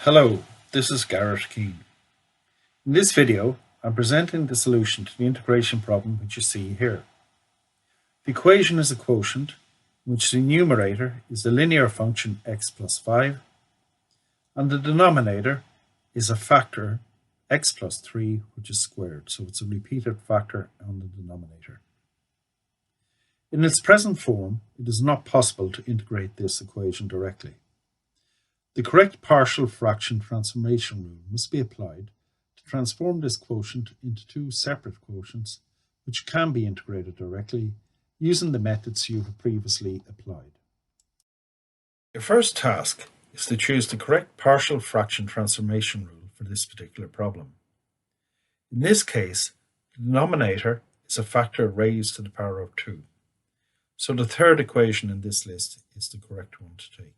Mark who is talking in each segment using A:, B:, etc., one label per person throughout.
A: Hello, this is Garrett Keane. In this video, I'm presenting the solution to the integration problem which you see here. The equation is a quotient in which the numerator is the linear function x plus 5 and the denominator is a factor x plus 3 which is squared, so it's a repeated factor on the denominator. In its present form, it is not possible to integrate this equation directly. The correct partial fraction transformation rule must be applied to transform this quotient into two separate quotients which can be integrated directly using the methods you have previously applied. Your first task is to choose the correct partial fraction transformation rule for this particular problem. In this case, the denominator is a factor raised to the power of 2. So the third equation in this list is the correct one to take.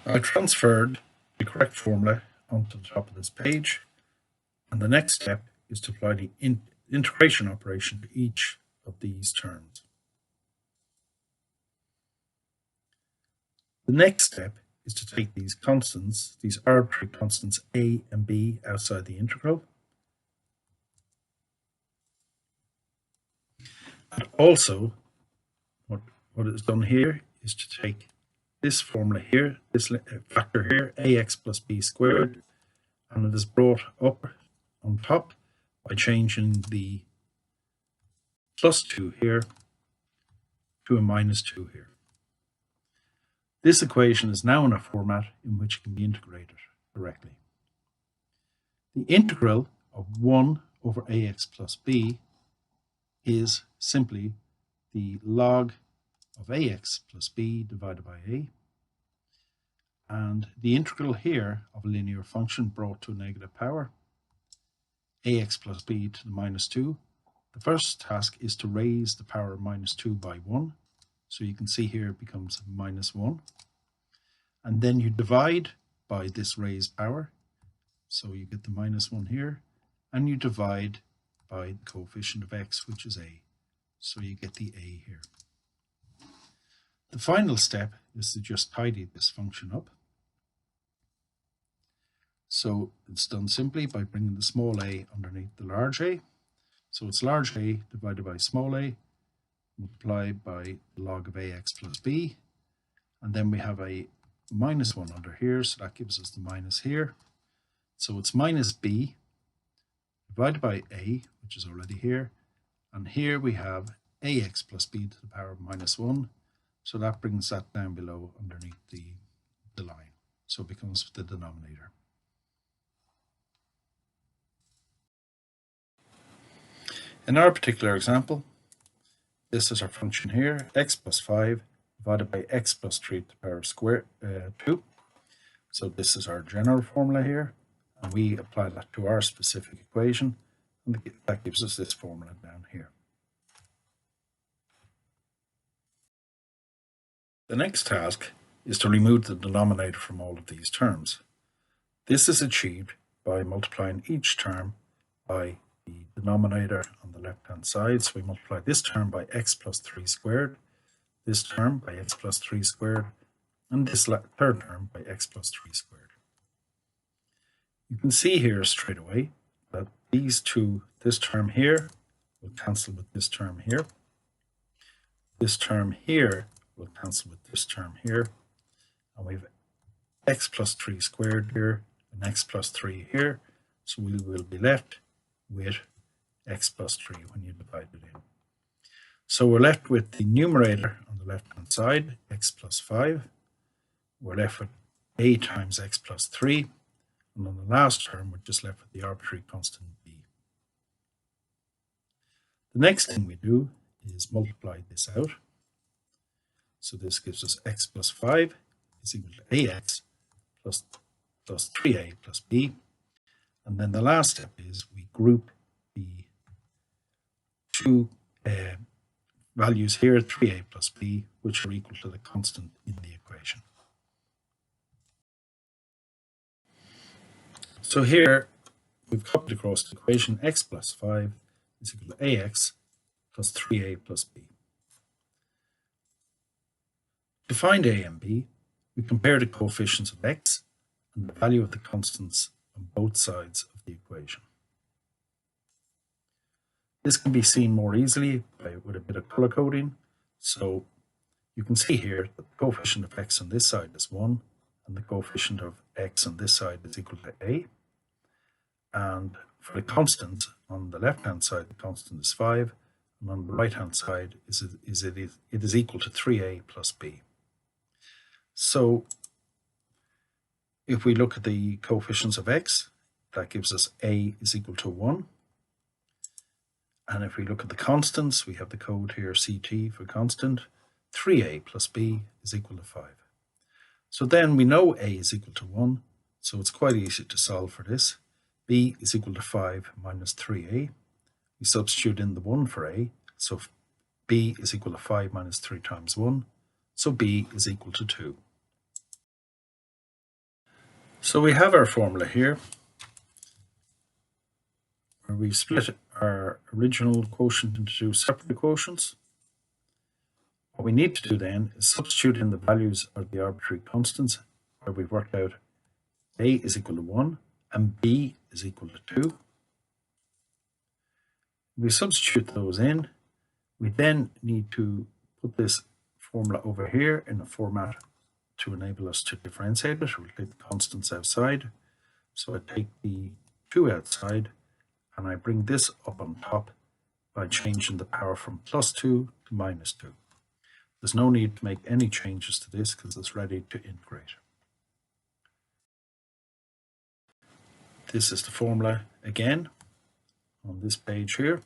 A: I transferred the correct formula onto the top of this page, and the next step is to apply the integration operation to each of these terms. The next step is to take these constants, these arbitrary constants a and b, outside the integral. And also, what is done here is to take this formula here, this factor here, ax plus b squared, and it is brought up on top by changing the plus 2 here to a minus 2 here. This equation is now in a format in which it can be integrated directly. The integral of 1 over ax plus b is simply the log of ax plus b divided by a, and the integral here of a linear function brought to a negative power, ax plus b to the minus 2. The first task is to raise the power of minus 2 by 1. So you can see here it becomes minus 1. And then you divide by this raised power. So you get the minus 1 here. And you divide by the coefficient of x, which is a. So you get the a here. The final step is to just tidy this function up. So it's done simply by bringing the small a underneath the large a. So it's large a divided by small a, multiplied by the log of ax plus b. And then we have a minus 1 under here, so that gives us the minus here. So it's minus b divided by a, which is already here. And here we have ax plus b to the power of minus 1. So that brings that down below underneath the line. So it becomes the denominator. In our particular example, this is our function here, x plus 5 divided by x plus 3 to the power of 2. So this is our general formula here, and we apply that to our specific equation, and that gives us this formula down here. The next task is to remove the denominator from all of these terms. This is achieved by multiplying each term by the denominator on the left-hand side. So we multiply this term by x plus 3 squared, this term by x plus 3 squared, and this third term by x plus 3 squared. You can see here straight away that these two, this term here will cancel with this term here. This term here will cancel with this term here. And we have x plus 3 squared here and x plus 3 here. So we will be left with x plus 3 when you divide it in. So we're left with the numerator on the left-hand side, x plus 5. We're left with a times x plus 3. And on the last term, we're just left with the arbitrary constant b. The next thing we do is multiply this out. So this gives us x plus 5 is equal to ax plus 3a plus b. And then the last step is we group the two values here, 3a plus b, which are equal to the constant in the equation. So here we've copied across the equation x plus 5 is equal to ax plus 3a plus b. To find a and b, we compare the coefficients of x and the value of the constants on both sides of the equation. This can be seen more easily with a bit of color coding. So you can see here that the coefficient of x on this side is 1, and the coefficient of x on this side is equal to a. And for the constant, on the left-hand side, the constant is 5, and on the right-hand side, it is equal to 3a plus b. So if we look at the coefficients of x, that gives us a is equal to 1. And if we look at the constants, we have the code here CT for constant. 3a plus b is equal to 5. So then we know a is equal to 1, so it's quite easy to solve for this. B is equal to 5 minus 3a. We substitute in the 1 for a, so b is equal to 5 minus 3 times 1, so b is equal to 2. So we have our formula here, where we split our original quotient into two separate quotients. What we need to do then is substitute in the values of the arbitrary constants, where we've worked out a is equal to 1 and b is equal to 2. We substitute those in. We then need to put this formula over here in a format to enable us to differentiate it. We'll take the constants outside. So I take the 2 outside and I bring this up on top by changing the power from +2 to -2. There's no need to make any changes to this because it's ready to integrate. This is the formula again on this page here.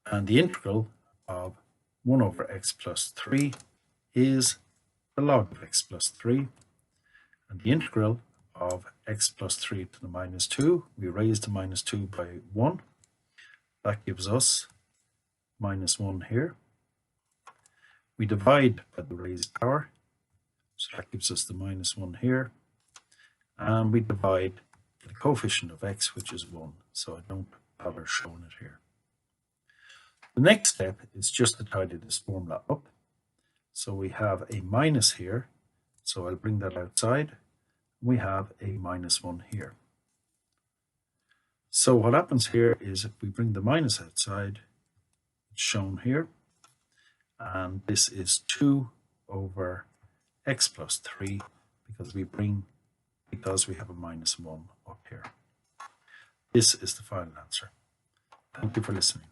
A: And the integral of 1 over x plus 3 is the log of x plus 3. And the integral of x plus 3 to the -2, we raise the -2 by 1. That gives us -1 here. We divide by the raised power, so that gives us the -1 here. And we divide the coefficient of x, which is 1, so I don't bother showing it here. The next step is just to tidy this formula up. So we have a minus here, so I'll bring that outside. We have a -1 here. So what happens here is if we bring the minus outside, it's shown here, and this is 2 over x plus 3 because we have a -1 up here. This is the final answer. Thank you for listening.